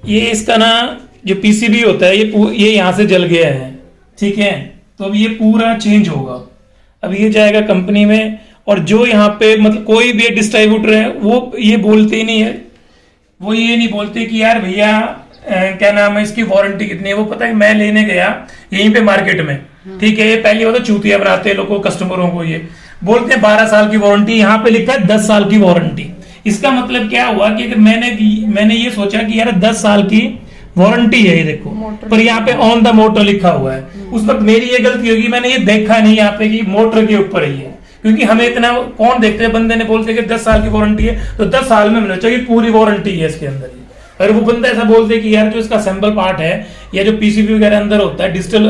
ये इसका ना जो पीसीबी होता है ये यहाँ से जल गया है, ठीक है। तो अब ये पूरा चेंज होगा। अब ये जाएगा कंपनी में, और जो यहाँ पे मतलब कोई भी डिस्ट्रीब्यूटर है वो ये बोलते ही नहीं है, वो ये नहीं बोलते कि यार भैया क्या नाम है इसकी वारंटी कितनी है। वो पता है मैं लेने गया यहीं पे मार्केट में, ठीक है। ये पहली बात तो चूतिया बनाते हैं लोगों कस्टमरों को, ये बोलते हैं 12 साल की वारंटी, यहाँ पे लिखा है 10 साल की वारंटी। इसका मतलब क्या हुआ कि अगर मैंने ये सोचा कि यार 10 साल की वारंटी है, ये देखो, पर यहाँ पे ऑन द मोटर लिखा हुआ है। उस वक्त मेरी ये गलती होगी, मैंने ये देखा नहीं यहाँ पे कि मोटर के ऊपर ही है, क्योंकि हमें इतना कौन देखते हैं। बंदे ने बोलते कि 10 साल की वारंटी है, तो 10 साल में मैंने सोचा कि पूरी वारंटी है इसके अंदर। अगर वो बंदा ऐसा बोलते कि यार जो इसका असेंबल पार्ट है या जो पीसीबी वगैरह अंदर होता है, डिजिटल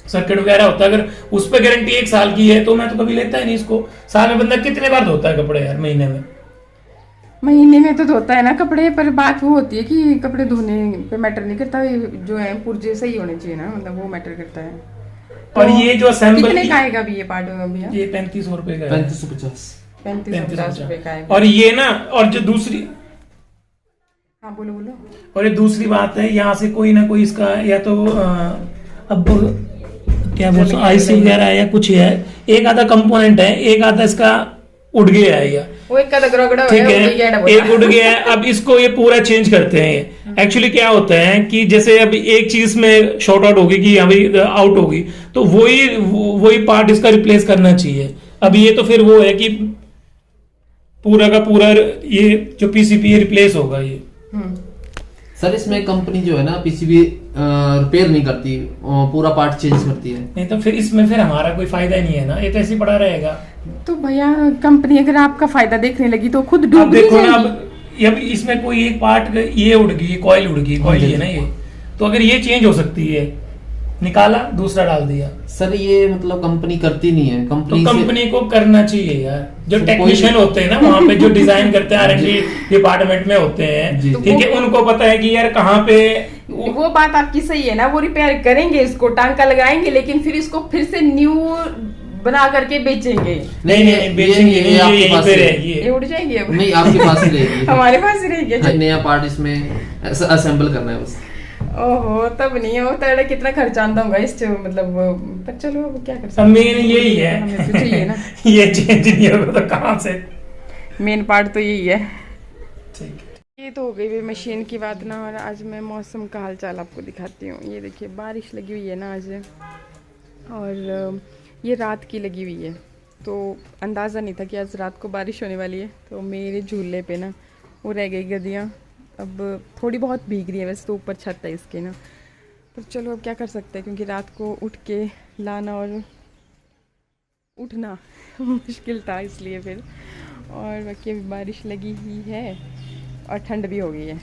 सर्किट वगैरह होता है, अगर उस पर गारंटी 1 साल की है, तो मैं तो कभी लेता ही नहीं इसको। साल में बंदा कितने बार धोता है कपड़े यार? महीने में तो धोता है ना कपड़े, पर बात वो होती है कि कपड़े धोने पे मैटर नहीं करता, जो है पुर्जे सही होने चाहिए ना, मतलब वो मैटर करता है। तो और ये जो असेंबल कितने का आएगा भी ये पार्ट भैया? ये 3500 रुपए का, 3550 रुपए का है। और ये ना, और जो दूसरी, हाँ बोलो। और ये दूसरी बात है, यहाँ से कोई ना कोई इसका या तो अब क्या बोलते हैं आईसी वगैरह या कुछ है, एक आधा कंपोनेंट है, एक आधा इसका उड़ गया है, या वो एक ठीक है, एक उड़ गया है। अब इसको ये पूरा चेंज करते हैं। एक्चुअली क्या होता है कि जैसे अब एक चीज में शॉर्ट आउट होगी कि अभी आउट होगी, तो वही पार्ट इसका रिप्लेस करना चाहिए। अब ये तो फिर वो है कि पूरा का पूरा ये जो पीसीबी रिप्लेस होगा ये। सर इसमें कंपनी जो है ना पीसीबी रिपेयर नहीं करती, पूरा पार्ट चेंज करती है। नहीं तो फिर इसमें फिर हमारा कोई फायदा नहीं है ना, ये तो ऐसे ही पड़ा रहेगा। तो भैया कंपनी अगर आपका फायदा देखने लगी तो खुद डूब देखो ना, अब इसमें कोई एक पार्ट ये उड़ गई, कॉइल उड़ गई, कॉइल है ना ये, तो अगर ये चेंज हो सकती है, निकाला दूसरा डाल दिया। सर ये मतलब कंपनी करती नहीं है, कंपनी को करना चाहिए यार। जो टेक्नीशियन होते हैं ना वहाँ पे, जो डिजाइन करते हैं R&D डिपार्टमेंट में होते हैं, ठीक है, उनको पता है कि यार कहाँ पे। वो बात आपकी सही है ना, वो रिपेयर करेंगे, इसको टांका लगाएंगे, लेकिन फिर इसको फिर से न्यू बना करके बेचेंगे। नहीं बेचेंगे, ये आपके पास रहेगी, ये उड़ जाएगी अब। नहीं आपके पास ही रहेगी हमारे पास ही रहेगी। नया पार्ट इसमें असेंबल करना है बस। ओहो, तब नहीं हो तो कितना खर्चा आता होगा इस मतलब, पर चलो अब क्या कर सकते हैं। मेन यही है ना ये चेंज नहीं होगा तो कहाँ से। मेन पार्ट तो यही है। ठीक, ये तो हो गई भी मशीन की बात ना। और आज मैं मौसम का हाल चाल आपको दिखाती हूँ। ये देखिए बारिश लगी हुई है ना आज, और ये रात की लगी हुई है, तो अंदाज़ा नहीं था कि आज रात को बारिश होने वाली है। तो मेरे झूले पे ना वो रह गई गद्दियाँ, अब थोड़ी बहुत भीग रही है, वैसे तो ऊपर छत है इसके ना, पर चलो अब क्या कर सकते हैं, क्योंकि रात को उठ के लाना और उठना मुश्किल था, इसलिए फिर। और बाकी अभी बारिश लगी ही है और ठंड भी हो गई है।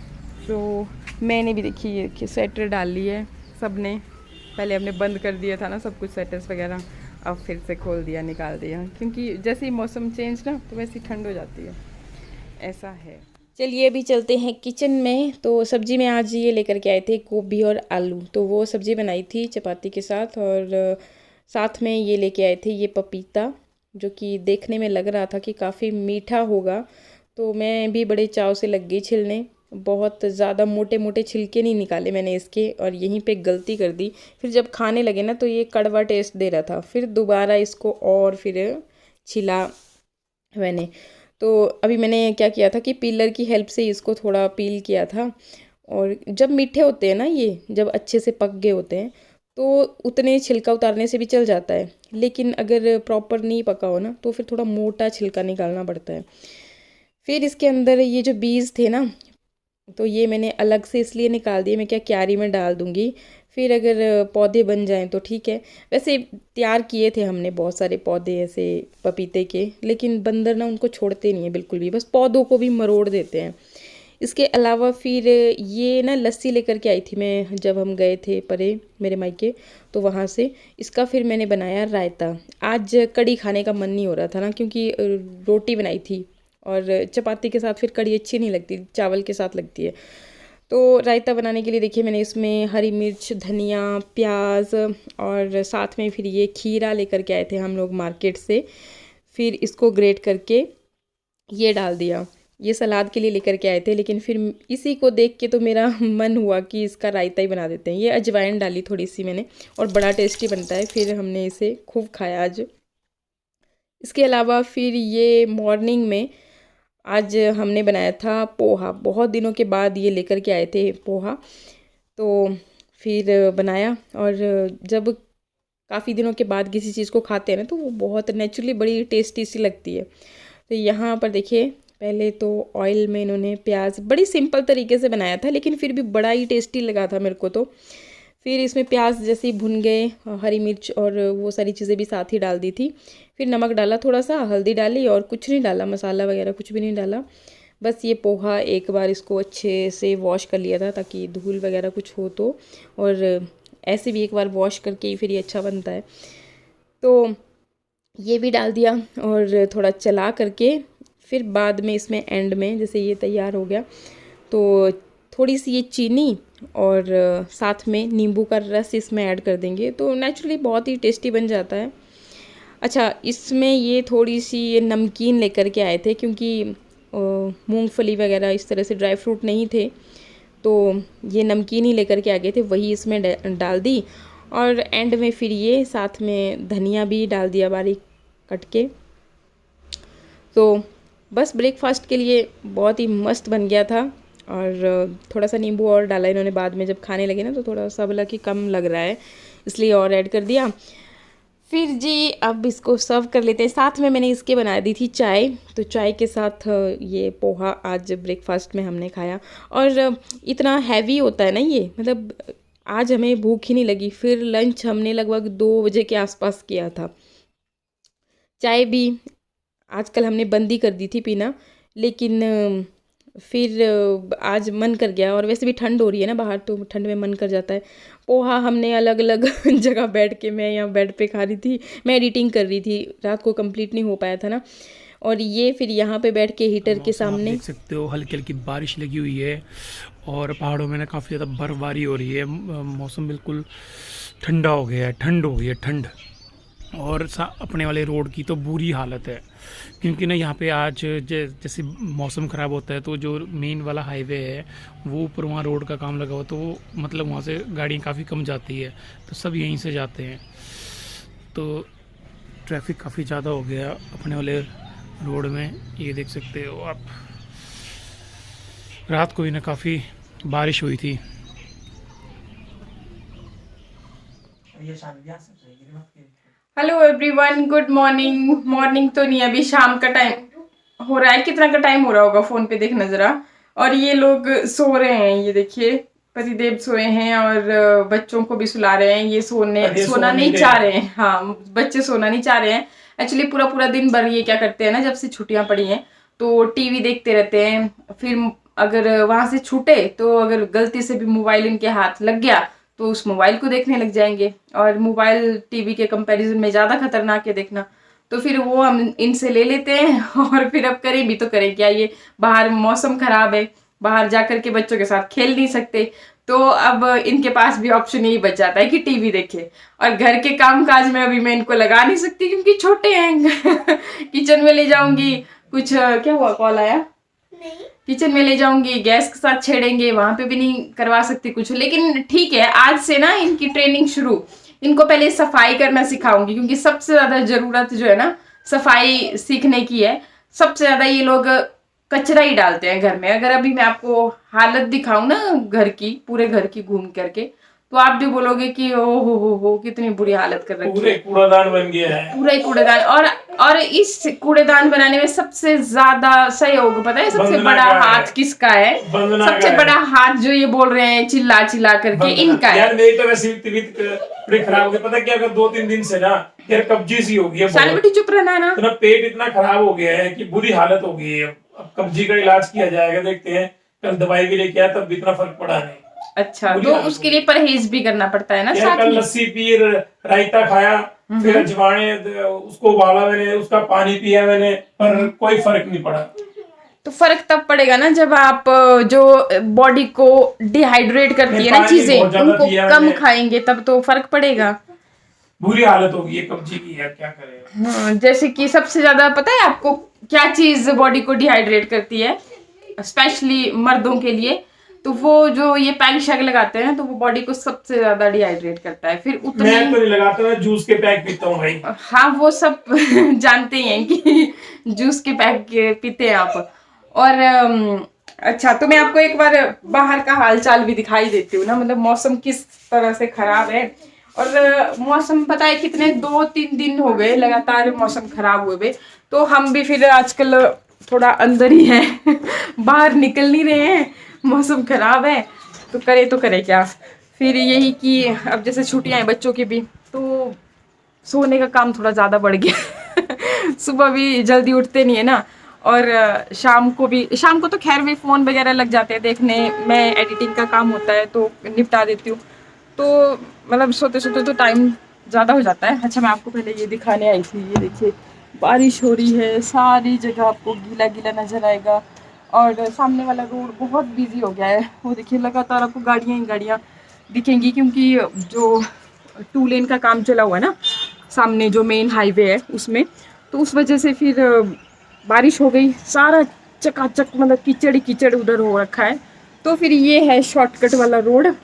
तो मैंने भी देखिए स्वेटर डाल ली है सब ने, पहले हमने बंद कर दिया था ना सब कुछ स्वेटर्स वगैरह, अब फिर से खोल दिया, निकाल दिया, क्योंकि जैसे ही मौसम चेंज ना तो वैसे ही ठंड हो जाती है, ऐसा है। चलिए अभी चलते हैं किचन में। तो सब्जी में आज ये लेकर के आए थे गोभी और आलू, तो वो सब्जी बनाई थी चपाती के साथ। और साथ में ये लेके आए थे ये पपीता, जो कि देखने में लग रहा था कि काफ़ी मीठा होगा, तो मैं भी बड़े चाव से लग गई छिलने। बहुत ज़्यादा मोटे मोटे छिलके नहीं निकाले मैंने इसके, और यहीं पे गलती कर दी। फिर जब खाने लगे ना तो ये कड़वा टेस्ट दे रहा था, फिर दोबारा इसको और फिर छिला मैंने। तो अभी मैंने क्या किया था कि पीलर की हेल्प से इसको थोड़ा पील किया था। और जब मीठे होते हैं ना, ये जब अच्छे से पक गए होते हैं तो उतने छिलका उतारने से भी चल जाता है, लेकिन अगर प्रॉपर नहीं पका हो ना तो फिर थोड़ा मोटा छिलका निकालना पड़ता है। फिर इसके अंदर ये जो बीज थे ना, तो ये मैंने अलग से इसलिए निकाल दिए, मैं क्या क्यारी में डाल दूँगी, फिर अगर पौधे बन जाएं तो ठीक है। वैसे तैयार किए थे हमने बहुत सारे पौधे ऐसे पपीते के, लेकिन बंदर ना उनको छोड़ते नहीं है बिल्कुल भी, बस पौधों को भी मरोड़ देते हैं। इसके अलावा फिर ये ना लस्सी लेकर के आई थी मैं, जब हम गए थे परे मेरे मायके, तो वहाँ से इसका फिर मैंने बनाया रायता। आज कड़ी खाने का मन नहीं हो रहा था ना, क्योंकि रोटी बनाई थी और चपाती के साथ फिर कड़ी अच्छी नहीं लगती, चावल के साथ लगती है। तो रायता बनाने के लिए देखिए मैंने इसमें हरी मिर्च, धनिया, प्याज, और साथ में फिर ये खीरा लेकर के आए थे हम लोग मार्केट से, फिर इसको ग्रेट करके ये डाल दिया। ये सलाद के लिए लेकर के आए थे, लेकिन फिर इसी को देख के तो मेरा मन हुआ कि इसका रायता ही बना देते हैं। ये अजवाइन डाली थोड़ी सी मैंने, और बड़ा टेस्टी बनता है। फिर हमने इसे खूब खाया आज। इसके अलावा फिर ये मॉर्निंग में आज हमने बनाया था पोहा। बहुत दिनों के बाद ये लेकर के आए थे पोहा, तो फिर बनाया। और जब काफ़ी दिनों के बाद किसी चीज़ को खाते हैं ना, तो वो बहुत नेचुरली बड़ी टेस्टी सी लगती है। तो यहाँ पर देखिए, पहले तो ऑयल में इन्होंने प्याज, बड़ी सिंपल तरीके से बनाया था, लेकिन फिर भी बड़ा ही टेस्टी लगा था मेरे को तो। फिर इसमें प्याज जैसे ही भुन गए, हरी मिर्च और वो सारी चीज़ें भी साथ ही डाल दी थी। फिर नमक डाला, थोड़ा सा हल्दी डाली, और कुछ नहीं डाला, मसाला वगैरह कुछ भी नहीं डाला। बस ये पोहा एक बार इसको अच्छे से वॉश कर लिया था, ताकि धूल वगैरह कुछ हो तो, और ऐसे भी एक बार वॉश करके ही फिर ये अच्छा बनता है। तो ये भी डाल दिया और थोड़ा चला करके फिर बाद में इसमें एंड में जैसे ये तैयार हो गया, तो थोड़ी सी ये चीनी और साथ में नींबू का रस इसमें ऐड कर देंगे, तो नेचुरली बहुत ही टेस्टी बन जाता है। अच्छा, इसमें ये थोड़ी सी ये नमकीन लेकर के आए थे, क्योंकि मूंगफली वगैरह इस तरह से ड्राई फ्रूट नहीं थे, तो ये नमकीन ही लेकर के आ गए थे, वही इसमें डाल दी। और एंड में फिर ये साथ में धनिया भी डाल दिया बारीक कट के। तो बस ब्रेकफास्ट के लिए बहुत ही मस्त बन गया था। और थोड़ा सा नींबू और डाला इन्होंने बाद में, जब खाने लगे ना, तो थोड़ा सा बोला कि कम लग रहा है, इसलिए और ऐड कर दिया। फिर जी अब इसको सर्व कर लेते हैं। साथ में मैंने इसके बना दी थी चाय, तो चाय के साथ ये पोहा आज ब्रेकफास्ट में हमने खाया। और इतना हैवी होता है ना ये, मतलब आज हमें भूख ही नहीं लगी। फिर लंच हमने लगभग 2 बजे के आसपास किया था। चाय भी आजकल हमने बंद ही कर दी थी पीना, लेकिन फिर आज मन कर गया। और वैसे भी ठंड हो रही है ना बाहर, तो ठंड में मन कर जाता है। पोहा हमने अलग अलग जगह बैठ के, मैं यहाँ बेड पे खा रही थी, मैं एडिटिंग कर रही थी, रात को कंप्लीट नहीं हो पाया था ना। और ये फिर यहाँ पे बैठ के हीटर के सामने देख सकते हो, हल्की हल्की बारिश लगी हुई है और पहाड़ों में ना काफ़ी ज़्यादा बर्फबारी हो रही है। मौसम बिल्कुल ठंडा हो गया है, ठंड हो गई है, ठंड। और अपने वाले रोड की तो बुरी हालत है, क्योंकि ना यहाँ पे आज जैसे मौसम ख़राब होता है, तो जो मेन वाला हाईवे है वो ऊपर, वहाँ रोड का काम लगा हुआ, तो मतलब वहाँ से गाड़ियाँ काफ़ी कम जाती है, तो सब यहीं से जाते हैं। तो ट्रैफिक काफ़ी ज़्यादा हो गया अपने वाले रोड में, ये देख सकते हो आप। रात को ही ना काफ़ी बारिश हुई थी। Hello everyone, good morning. Morning तो नहीं, अभी शाम का टाइम हो रहा है। कितना का टाइम हो रहा होगा फ़ोन पे देखना ज़रा। और ये लोग सो रहे हैं, ये देखिए पतिदेव सोए हैं और बच्चों को भी सुला रहे हैं। ये सोना नहीं चाह रहे हैं। हाँ, बच्चे सोना नहीं चाह रहे हैं। एक्चुअली पूरा पूरा दिन भर ये क्या करते हैं ना, जब से छुट्टियां पड़ी हैं तो टीवी देखते रहते हैं। फिर अगर वहां से छूटे तो अगर गलती से भी मोबाइल इनके हाथ लग गया तो उस मोबाइल को देखने लग जाएंगे। और मोबाइल टीवी के कंपैरिजन में ज़्यादा खतरनाक है देखना। तो फिर वो हम इनसे ले लेते हैं। और फिर अब करें भी तो करें क्या, ये बाहर मौसम खराब है, बाहर जाकर के बच्चों के साथ खेल नहीं सकते। तो अब इनके पास भी ऑप्शन यही बच जाता है कि टीवी देखे। और घर के काम काज में अभी मैं इनको लगा नहीं सकती, क्योंकि छोटे हैं। किचन में ले जाऊंगी, कुछ क्या हुआ, कॉल आया? नहीं। किचन में ले जाऊंगी, गैस के साथ छेड़ेंगे, वहां पे भी नहीं करवा सकती कुछ। लेकिन ठीक है, आज से ना इनकी ट्रेनिंग शुरू। इनको पहले सफाई करना सिखाऊंगी, क्योंकि सबसे ज्यादा जरूरत जो है ना सफाई सीखने की है। सबसे ज्यादा ये लोग कचरा ही डालते हैं घर में। अगर अभी मैं आपको हालत दिखाऊं ना घर की, पूरे घर की घूम करके, तो आप भी बोलोगे कि ओ हो कितनी बुरी हालत कर रखी है। पूरे कूड़ादान बन गया है, पूरा ही कूड़ेदान। और इस कूड़ेदान बनाने में सबसे ज्यादा सहयोग पता है, सबसे बड़ा हाथ किसका है? सबसे बड़ा हाथ जो ये बोल रहे हैं चिल्ला चिल्ला करके, इनका है। यार मेरी तो वैसे तबीयत बड़ी खराब हो गई, पता क्या, अगर 2-3 दिन से ना यार कब्जी सी हो गई है। सानी बेटी चुप रहना ना। तो पेट इतना खराब हो गया है कि बुरी हालत हो गई है। अब कब्जी का इलाज किया जाएगा, देखते हैं। कल दवाई भी लेके आया, तब भी इतना फर्क पड़ा नहीं। अच्छा, तो उसके लिए परहेज भी करना पड़ता है ना साथ कल में। लस्सी पी, रायता खाया, फिर अजवाने उसको उबाला मैंने, उसका पानी पिया मैंने, पर कोई फर्क नहीं पड़ा। तो फर्क तब पड़ेगा ना जब आप जो बॉडी को डिहाइड्रेट करती है ना चीजें, उनको कम खाएंगे, तब तो फर्क पड़ेगा। बुरी हालत होगी ये कब्जी की यार, क्या करेगा। हाँ, जैसे कि सबसे ज्यादा पता है आपको क्या चीज बॉडी को डिहाइड्रेट करती है, स्पेशली मर्दों के लिए, तो वो जो ये पैक शैक लगाते हैं तो वो बॉडी को सबसे ज्यादा डिहाइड्रेट करता है। फिर उतने मैं तो नहीं लगाता, मैं जूस के पैक पीता हूँ भाई। हाँ वो सब जानते हैं कि जूस के पैक पीते हैं आप। और अच्छा, तो मैं आपको एक बार बाहर का हालचाल भी दिखाई देती हूँ ना, मतलब मौसम किस तरह से खराब है। और मौसम पता है कितने 2-3 दिन हो गए लगातार मौसम खराब हुए, तो हम भी फिर आजकल थोड़ा अंदर ही हैं बाहर निकल नहीं रहे हैं, मौसम खराब है तो करे क्या। फिर यही कि अब जैसे छुट्टियां हैं बच्चों की भी, तो सोने का काम थोड़ा ज़्यादा बढ़ गया सुबह भी जल्दी उठते नहीं है ना, और शाम को तो खैर भी फ़ोन वगैरह लग जाते हैं देखने, मैं एडिटिंग का काम होता है तो निपटा देती हूँ, तो मतलब सोते सोते तो टाइम ज़्यादा हो जाता है। अच्छा, मैं आपको पहले ये दिखाने आई थी, ये देखिए बारिश हो रही है, सारी जगह आपको गीला गीला नज़र आएगा, और सामने वाला रोड बहुत बिजी हो गया है, वो देखिए लगातार आपको गाड़ियाँ ही गाड़ियाँ दिखेंगी, क्योंकि जो 2 लेन का काम चला हुआ है ना सामने जो मेन हाईवे है उसमें, तो उस वजह से फिर बारिश हो गई, सारा चकाचक मतलब कीचड़ ही कीचड़ उधर हो रखा है। तो फिर ये है शॉर्टकट वाला रोड,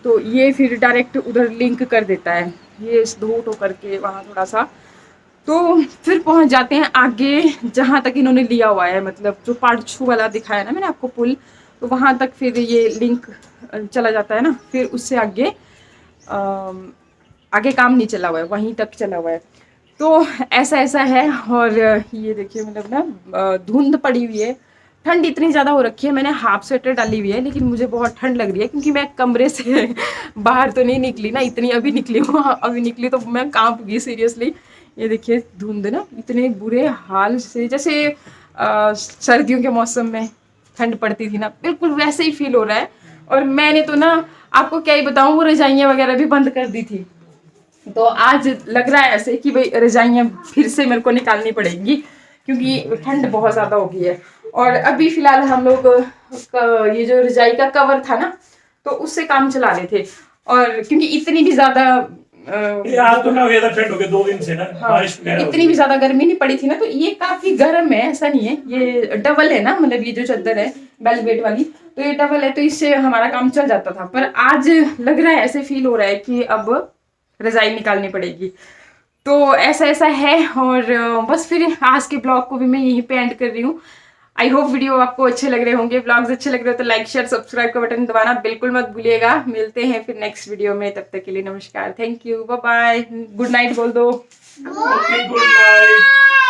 तो ये फिर डायरेक्ट उधर लिंक कर देता है, ये धोट होकर के वहाँ थोड़ा सा, तो फिर पहुँच जाते हैं आगे जहाँ तक इन्होंने लिया हुआ है, मतलब जो पार्चू वाला दिखाया ना मैंने आपको पुल, तो वहाँ तक फिर ये लिंक चला जाता है ना, फिर उससे आगे आगे काम नहीं चला हुआ है, वहीं तक चला हुआ है। तो ऐसा है। और ये देखिए मतलब ना धुंध पड़ी हुई है, ठंड इतनी ज़्यादा हो रखी है, मैंने हाफ स्वेटर डाली हुई है लेकिन मुझे बहुत ठंड लग रही है, क्योंकि मैं कमरे से बाहर तो नहीं निकली ना, इतनी अभी निकली हूँ, अभी निकली तो मैं कांप गई सीरियसली। ये देखिए धुंध ना इतने बुरे हाल से, जैसे सर्दियों के मौसम में ठंड पड़ती थी ना, बिल्कुल वैसे ही फील हो रहा है। और मैंने तो ना आपको क्या ही बताऊँ, वो रजाइयाँ वगैरह भी बंद कर दी थी, तो आज लग रहा है ऐसे कि भाई रजाइयाँ फिर से मेरे को निकालनी पड़ेंगी, क्योंकि ठंड बहुत ज़्यादा हो गई है। और अभी फिलहाल हम लोग ये जो रजाई का कवर था ना, तो उससे काम चला रहे थे, और क्योंकि इतनी भी ज़्यादा आज तो ना ज्यादा ठंड हो गई 2 दिन से ना, हाँ, बारिश वगैरह इतनी भी ज्यादा गर्मी नहीं पड़ी थी ना, तो ये काफी गर्म है, ऐसा नहीं है, ये डबल है ना, मतलब ये जो चादर है वेलवेट वाली, तो ये डबल है, तो इससे हमारा काम चल जाता था। पर आज लग रहा है, ऐसे फील हो रहा है कि अब रजाई निकालनी पड़ेगी, तो ऐसा है। और बस फिर आज के ब्लॉग को भी मैं यहीं पे एंड कर रही हूँ। आई होप वीडियो आपको अच्छे लग रहे होंगे, ब्लॉग्स अच्छे लग रहे हो तो लाइक शेयर सब्सक्राइब का बटन दबाना बिल्कुल मत भूलिएगा। मिलते हैं फिर नेक्स्ट वीडियो में, तब तक के लिए नमस्कार, thank you, bye bye, good night बोल दो। Good night.